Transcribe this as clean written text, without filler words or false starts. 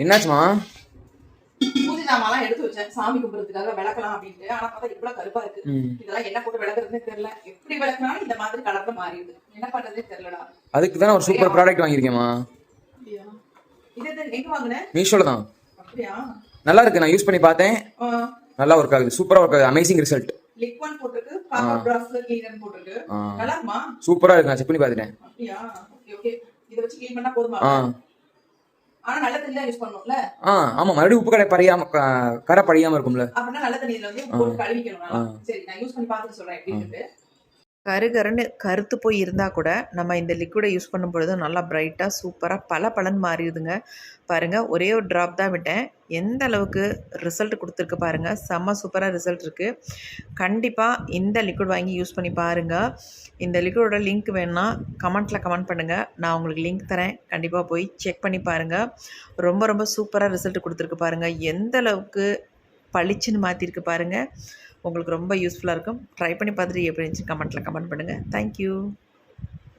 என்னாச்சுமா? பூஜை ஜாமான்லாம் எடுத்து வச்சேன் சாமி கும்பிடுறதுக்காக விளக்கலாம் அப்படின்ட்டு. ஆனா பார்த்தா இவ்வளவு கருப்பா இருக்கு. இதெல்லாம் என்ன போட்டு விளக்குறதுன்னு தெரியல. எப்படி விளக்குனாலும் இந்த மாதிரி கலர்ல மாறிடுது. என்ன பண்றதே தெரியலடா. அதுக்கு தான் ஒரு சூப்பர் ப்ராடக்ட் வாங்கியிருக்கேம்மா. அப்படியா? இது எங்க வாங்குனே? மீஷோல தான். அப்படியா? நல்லா இருக்கு. நான் யூஸ் பண்ணி பார்த்தேன். நல்லா ஒர்க் ஆகுது. சூப்பரா ஒர்க் ஆகுது. Amazing result. லிக்விட் போட்டுருக்கு, பாப்பர் பிராஸ் கிளீனர் போட்டுருக்கு. நல்லா இருக்குமா? சூப்பரா இருக்கு. நான் செக் பண்ணி பார்த்துட்டேன். அப்படியா? Okay okay. இத வச்சு க்ளீன் பண்ணா போதுமா? ஆனா நல்ல தண்ணி தான் யூஸ் பண்ணனும்ல? ஆமா. மறுபடியும் உப்பு கரை படியாம இருக்கும்ல? அப்பனா நல்ல தண்ணியில வந்து உப்பு போட்டு கழுவிக்கணும். சரி நான் யூஸ் பண்ணி பார்த்துட்டு சொல்றேன் எப்படி இருக்கு. கருகருன்னு கருத்து போய் இருந்தால் கூட நம்ம இந்த லிக்விடை யூஸ் பண்ணும் பொழுது நல்லா பிரைட்டாக சூப்பராக பளபளன்னு மாறிடுதுங்க. பாருங்கள், ஒரே ஒரு ட்ராப் தான் விட்டேன். எந்த அளவுக்கு ரிசல்ட் கொடுத்துருக்கு பாருங்கள். செம்ம சூப்பராக ரிசல்ட் இருக்குது. கண்டிப்பாக இந்த லிக்விட் வாங்கி யூஸ் பண்ணி பாருங்கள். இந்த லிக்விடோட லிங்க் வேணுன்னா கமெண்ட்டில் கமெண்ட் பண்ணுங்கள். நான் உங்களுக்கு லிங்க் தரேன். கண்டிப்பாக போய் செக் பண்ணி பாருங்கள். ரொம்ப ரொம்ப சூப்பராக ரிசல்ட் கொடுத்துருக்கு பாருங்கள். எந்த அளவுக்கு பளிச்சுன்னு மாற்றிருக்கு பாருங்கள். உங்களுக்கு ரொம்ப யூஸ்ஃபுல்லாக இருக்கும். ட்ரை பண்ணி பார்த்துட்டு எப்படி இருந்துச்சு கமெண்ட்டில் கமெண்ட் பண்ணுங்கள். தேங்க்யூ.